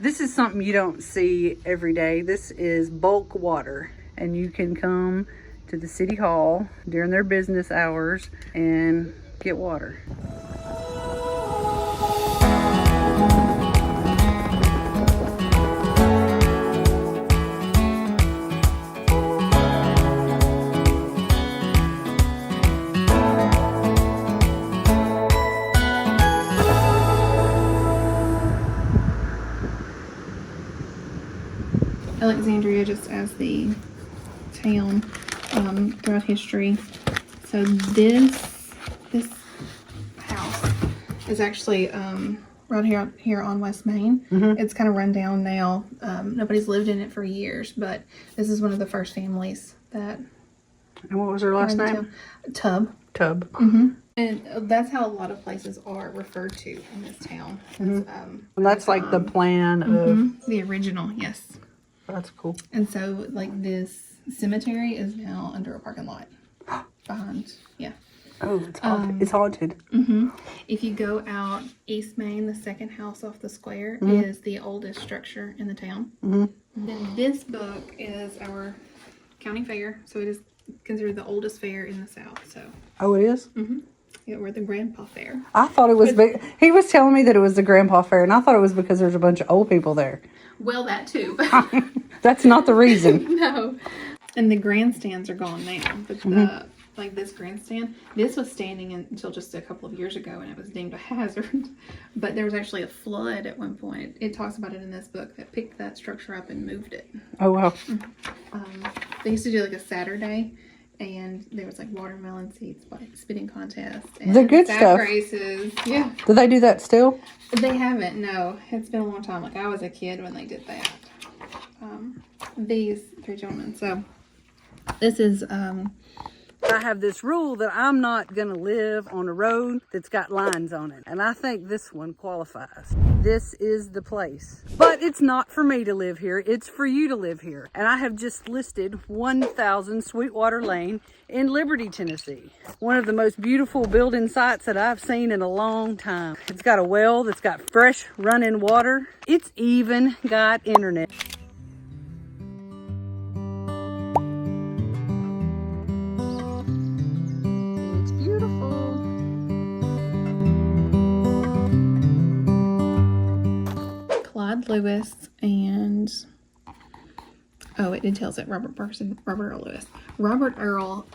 This is something you don't see every day. This is bulk water, and you can come to the city hall during their business hours and get water. Alexandria, just as the town throughout history. So this house is actually right here on West Main. It's kind of run down now. Nobody's lived in it for years, but this is one of the first families that. And what was her last name? Tubb. Tubb. And that's how a lot of places are referred to in this town. And that's like the plan of the original, yes. That's cool. And so, like, this cemetery is now under a parking lot behind. Yeah. Oh, it's haunted. It's haunted. If you go out East Main, the second house off the square is the oldest structure in the town. Then this book is our county fair, so it is considered the oldest fair in the South. So. Oh, it is? Yeah, we're the Grandpa Fair. I thought it was big. He was telling me that it was the Grandpa Fair, and I thought it was because there's a bunch of old people there. Well, that too. That's not the reason. No. And the grandstands are gone now. But like this grandstand, this was standing until just a couple of years ago, and it was deemed a hazard. But there was actually a flood at one point. It talks about it in this book that picked that structure up and moved it. Oh, wow. They used to do like a Saturday, and there was like watermelon seeds, like spitting contest, and the good sack stuff. races. Yeah. Do they do that still? They haven't. No, it's been a long time. Like I was a kid when they did that. These three gentlemen. So this is. I have this rule that I'm not going to live on a road that's got lines on it. And I think this one qualifies. This is the place. But it's not for me to live here. It's for you to live here. And I have just listed 1000 Sweetwater Lane in Liberty, Tennessee. One of the most beautiful building sites that I've seen in a long time. It's got a well that's got fresh running water. It's even got internet. Lewis and it tells it Robert Earl Lewis. Robert Earl,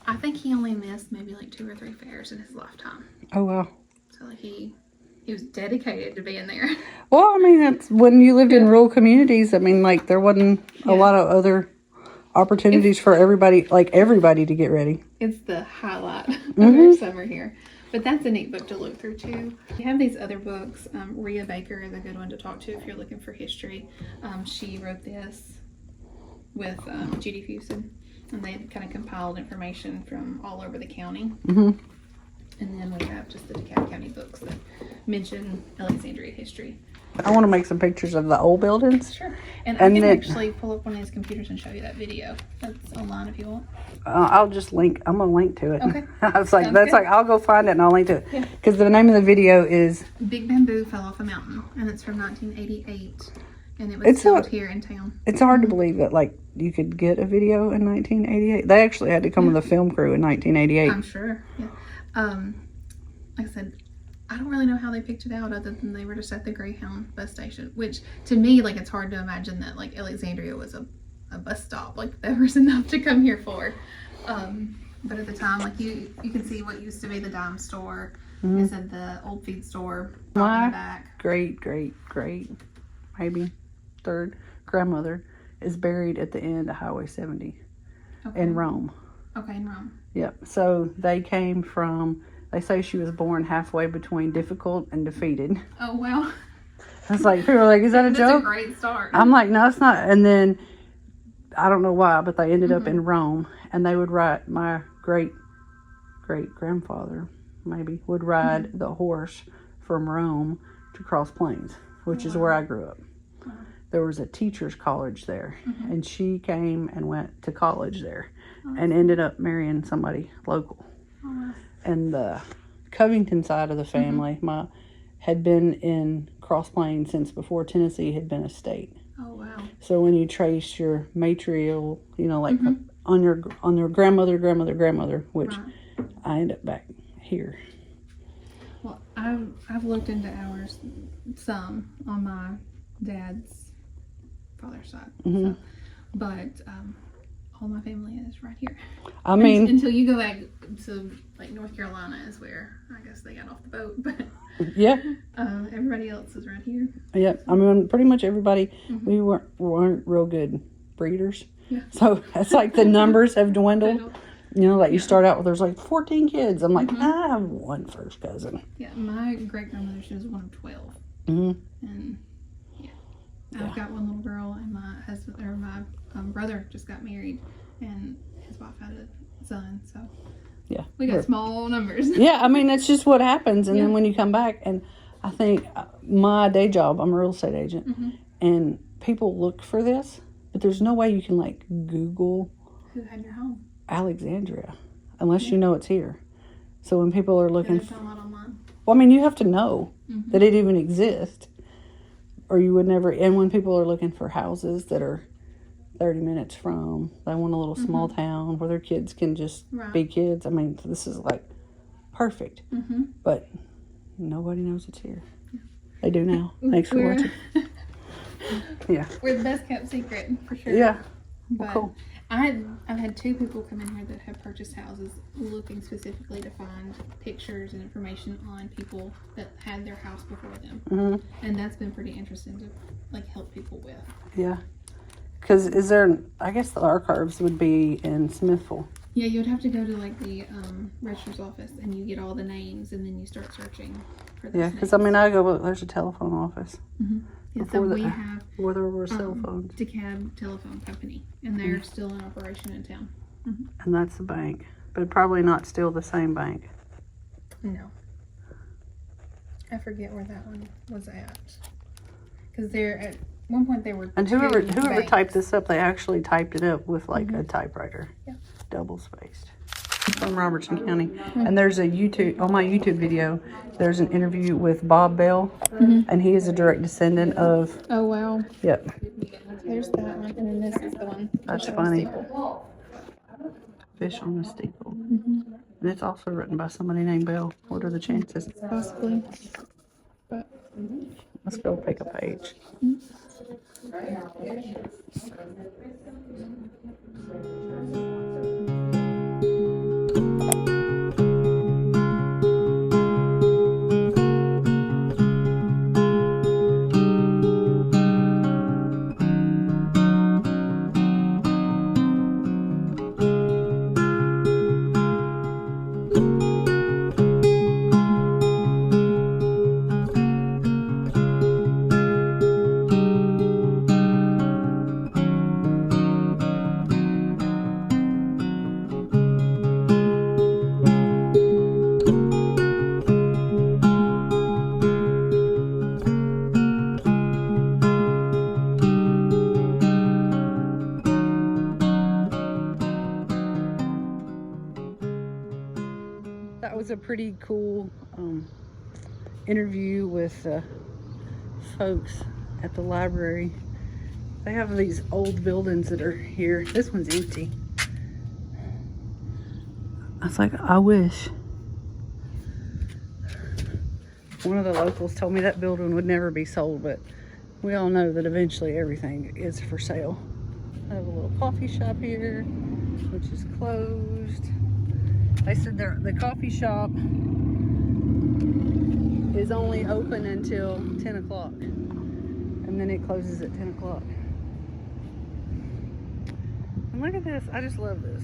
I think he only missed maybe like 2 or 3 fairs in his lifetime. Oh, wow. So like he was dedicated to being there. Well, I mean, that's when you lived in rural communities. I mean, like there wasn't a lot of other opportunities for everybody to get ready. It's the highlight of our summer here. But that's a neat book to look through too. We have these other books. Rhea Baker is a good one to talk to if you're looking for history. She wrote this with Judy Fusen, and they kind of compiled information from all over the county. And then we have just the DeKalb County books that mention Alexandria history. I want to make some pictures of the old buildings. Sure. And I can actually pull up one of these computers and show you that video. That's online if you want. I'll just link. I'm going to link to it. Okay. I was like, I'll go find it and I'll link to it. Because the name of the video is Big Bamboo Fell Off a Mountain. And it's from 1988. And it was filmed here in town. It's hard to believe that, like, you could get a video in 1988. They actually had to come with a film crew in 1988. I'm sure. Yeah. Like I said, I don't really know how they picked it out other than they were just at the Greyhound bus station, which to me, like, it's hard to imagine that like Alexandria was a bus stop. Like there was enough to come here for. But at the time, like you can see what used to be the dime store. It said the old feed store. My back. great, maybe 3rd grandmother is buried at the end of Highway 70 in Rome. Okay, in Rome. Yep. So they came from. They say she was born halfway between difficult and defeated. Oh, wow. It's like, people are like, is that a joke? That's a great start. I'm like, no, it's not. And then, I don't know why, but they ended up in Rome. And they would ride, my great-great-grandfather, maybe, would ride the horse from Rome to Cross Plains, which is where I grew up. There was a teacher's college there. And she came and went to college there. And ended up marrying somebody local. And the Covington side of the family, my had been in Cross Plains since before Tennessee had been a state. Oh, wow. So when you trace your matrial, like on your grandmother, which Right. I end up back here. Well, I've looked into ours some on my dad's father's side, so, but all my family is right here. I mean, until you go back to like North Carolina is where I guess they got off the boat, but yeah, everybody else is right here. yeah. I mean, pretty much everybody. We weren't real good breeders, so it's like the numbers have dwindled. Like you start out with there's like 14 kids. I'm like, I have one first cousin. Yeah, my great grandmother, she was one of 12, and I've got one little girl, and my husband or my brother just got married, and his wife had a son. So we got small numbers. Yeah, I mean that's just what happens, and then when you come back, and I think my day job, I'm a real estate agent, and people look for this, but there's no way you can like Google who had your home. Alexandria, unless you know it's here. So when people are looking, there's a lot online. Well, I mean, you have to know that it even exists, or you would never. And when people are looking for houses that are 30 minutes from, they want a little small town where their kids can just be kids. I mean, this is like perfect, but nobody knows it's here. They do now. Thanks for watching. Yeah, we're the best kept secret for sure. Yeah, but cool. I've had 2 people come in here that have purchased houses looking specifically to find pictures and information on people that had their house before them, and that's been pretty interesting to like help people with. Yeah, because I guess the archives would be in Smithville. Yeah, you would have to go to like the registrar's office, and you get all the names, and then you start searching for those. Yeah, because I mean, I go, but there's a telephone office. Yeah, so we have where there were cell phones. DeKalb Telephone Company, and they're still in operation in town. And that's the bank, but probably not still the same bank. No, I forget where that one was at, because they're at one point they were. And whoever typed this up, they actually typed it up with like a typewriter, double spaced. From Robertson County, and there's a YouTube on my YouTube video. There's an interview with Bob Bell, and he is a direct descendant of. Oh wow! Yep. There's that one, and then this is the one. That's funny. Fish on the Steeple, and it's also written by somebody named Bell. What are the chances? Possibly, but let's go pick a page. That was a pretty cool interview with folks at the library. They have these old buildings that are here. This one's empty. I was like, I wish. One of the locals told me that building would never be sold, but we all know that eventually everything is for sale. I have a little coffee shop here, which is closed. They said the coffee shop is only open until 10 o'clock. And then it closes at 10 o'clock. And look at this. I just love this.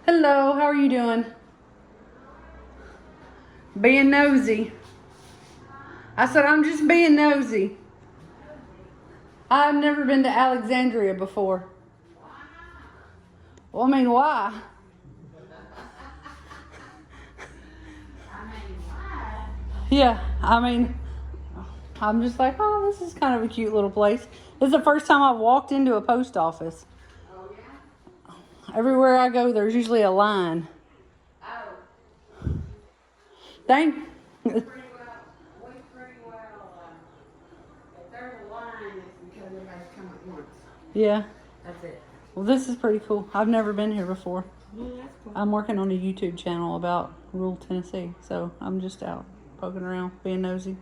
Hello, how are you doing? Being nosy. I said, I'm just being nosy. I've never been to Alexandria before. Well, I mean, why? Yeah, I mean, I'm just like, oh, this is kind of a cute little place. This is the first time I've walked into a post office. Oh, yeah? Everywhere I go, there's usually a line. Oh. Thank. Pretty well. If there's a line, it's because everybody's come at once. Yeah. That's it. Well, this is pretty cool. I've never been here before. Yeah, that's cool. I'm working on a YouTube channel about rural Tennessee, so I'm just out poking around, being nosy.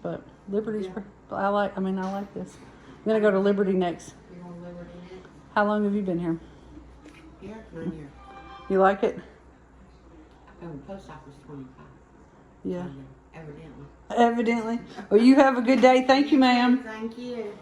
But Liberty's, I like this. I'm gonna go to Liberty next. You're on Liberty next? How long have you been here? Here? 9 years. You like it? I've been in the post office 25. Yeah. Evidently. Evidently. Well, you have a good day. Thank you, ma'am. Thank you.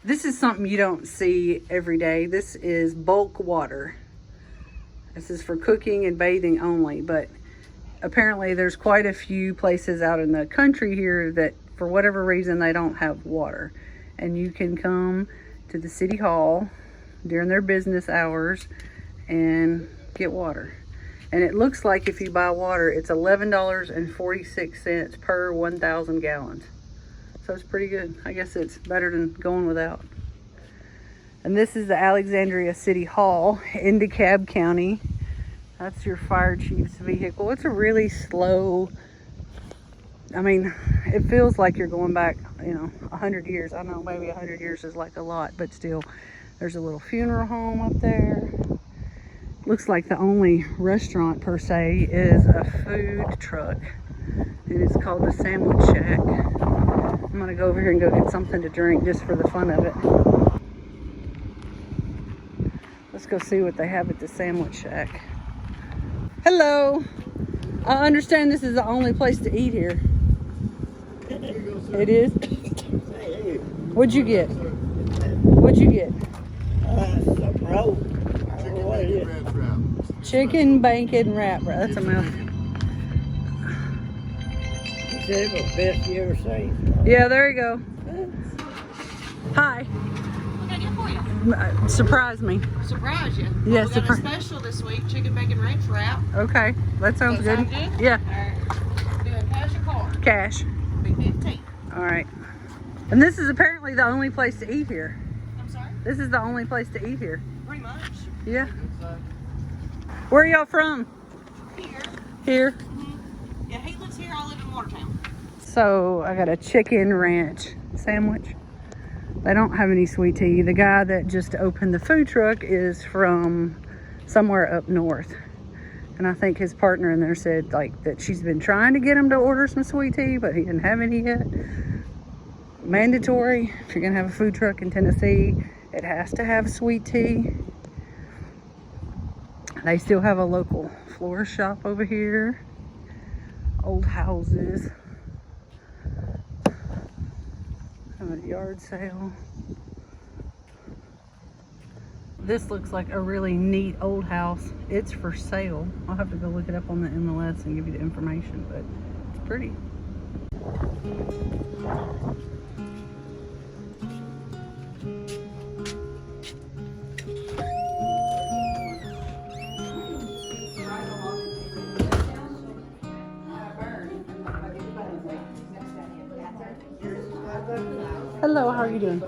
This is something you don't see every day. This is bulk water. This is for cooking and bathing only, but apparently there's quite a few places out in the country here that for whatever reason they don't have water. And you can come to the city hall during their business hours and get water. And it looks like if you buy water, it's $11.46 per 1,000 gallons. So it's pretty good. I guess it's better than going without. And this is the Alexandria City Hall in DeKalb County. That's your fire chief's vehicle. It's a really slow, I mean, it feels like you're going back, 100 years. I know maybe 100 years is like a lot, but still, there's a little funeral home up there. Looks like the only restaurant per se is a food truck. And it's called the Sandwich Shack. I'm gonna go over here and go get something to drink just for the fun of it. Let's go see what they have at the Sandwich Shack. Hello. I understand this is the only place to eat here. It is? What'd you get? What'd you get? Chicken bacon wrap. That's a mouthful. Is the best you ever seen? Yeah, there you go. Hi. What can I get for you? Surprise me. Surprise you. Yes, We got a special this week, chicken bacon ranch wrap. Okay, that sounds Does good. that sound good? Yeah, All right. Do a cash or card? cash. Be 15. All right. And this is apparently the only place to eat here. I'm sorry? This is the only place to eat here. Pretty much. Yeah. Where are y'all from? Here. Here. Yeah, he lives here. I live in Watertown. So I got a chicken ranch sandwich. They don't have any sweet tea. The guy that just opened the food truck is from somewhere up north. And I think his partner in there said that she's been trying to get him to order some sweet tea, but he didn't have any yet. Mandatory, if you're gonna have a food truck in Tennessee, it has to have sweet tea. They still have a local florist shop over here. Old houses. Have a yard sale. This looks like a really neat old house. It's for sale. I'll have to go look it up on the MLS and give you the information, but it's pretty. Hello, how are you doing?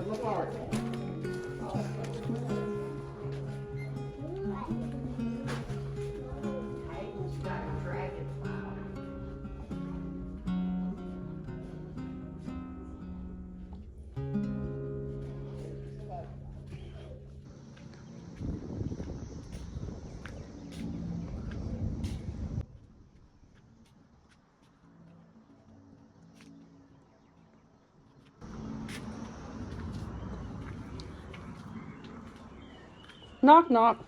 Knock, knock.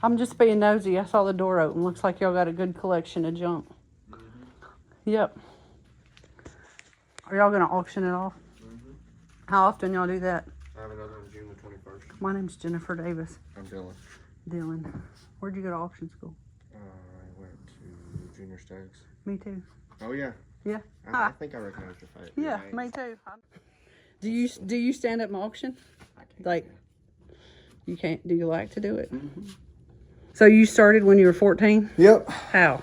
I'm just being nosy. I saw the door open. Looks like y'all got a good collection of junk. Yep. Are y'all going to auction it off? How often y'all do that? I have another on June the 21st. My name's Jennifer Davis. I'm Dylan. Dylan. Where'd you go to auction school? I went to Junior Stokes. Me too. Oh, yeah. Yeah. I think I recognize your face. Yeah, me too. Do you stand up and auction? I can't. Like, you can't, do you like to do it? Mm-hmm. So you started when you were 14? Yep. How?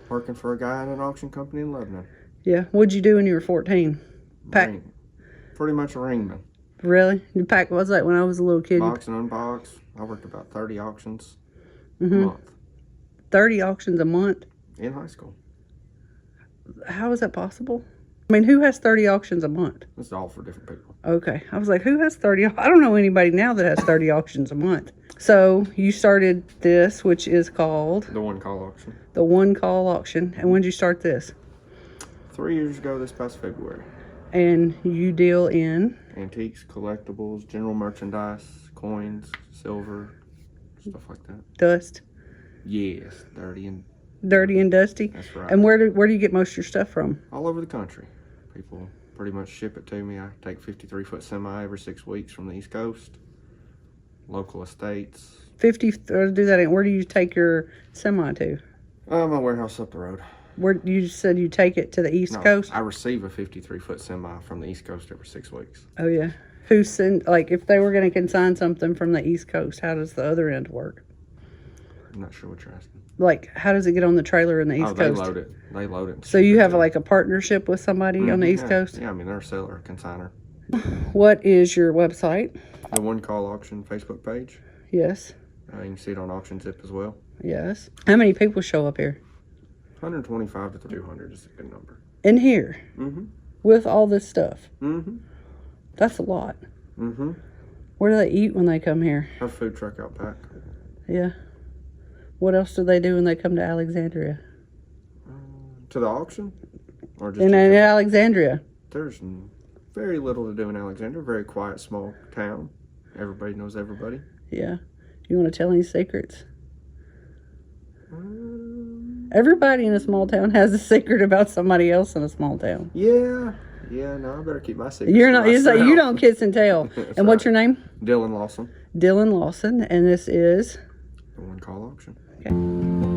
Working for a guy in an auction company in Lebanon. Yeah. What'd you do when you were 14? Pack. Ring. Pretty much a ringman. Really? You pack, was that when I was a little kid? Box and unbox. I worked about 30 auctions a Mm-hmm. month 30 auctions a month? in high school. How is that possible? I mean, who has 30 auctions a month? It's all for different people. Okay. I was like, who has 30? I don't know anybody now that has 30 auctions a month. So you started this, which is called The one call auction. the One Call Auction. And when did you start this? 3 years ago this past February. And you deal in? Antiques, collectibles, general merchandise, coins, silver, stuff like that. Dust. Yes, dirty and Dirty and dusty. that's right. And where do you get most of your stuff from? All over the country. People pretty much ship it to me. I take 53-foot semi every 6 weeks from the East Coast. Local estates. 50, or do that. Where do you take your semi to? My warehouse up the road. Where you said you take it to the East No, Coast? I receive a 53-foot semi from the East Coast every 6 weeks. Oh yeah. Who send, like, if they were going to consign something from the East Coast, how does the other end work? I'm not sure what you're asking. Like, how does it get on the trailer in the East They Coast? load it. They load it. and So ship you it have to me. like a partnership with somebody on the East Yeah. Coast? Yeah, I mean, they're a seller, consigner. What is your website? The One Call Auction Facebook page. Yes. You can see it on Auction Zip as well. Yes. How many people show up here? 125 to 200 is a good number. In here? Mm-hmm. With all this stuff? Mm-hmm. That's a lot. Mm-hmm. Where do they eat when they come here? Have food truck out back. Yeah. What else do they do when they come to Alexandria? To the auction? Or just In in general? Alexandria? There's very little to do in Alexandria. Very quiet, small town. Everybody knows everybody. Yeah. You want to tell any secrets? Um, Everybody in a small town has a secret about somebody else in a small town. yeah. Yeah, no, I better keep my secret. You're not. It's like you don't kiss and tell. That's And what's your right. name? Dylan Lawson. Dylan Lawson, and this is. The One Call Auction. Okay.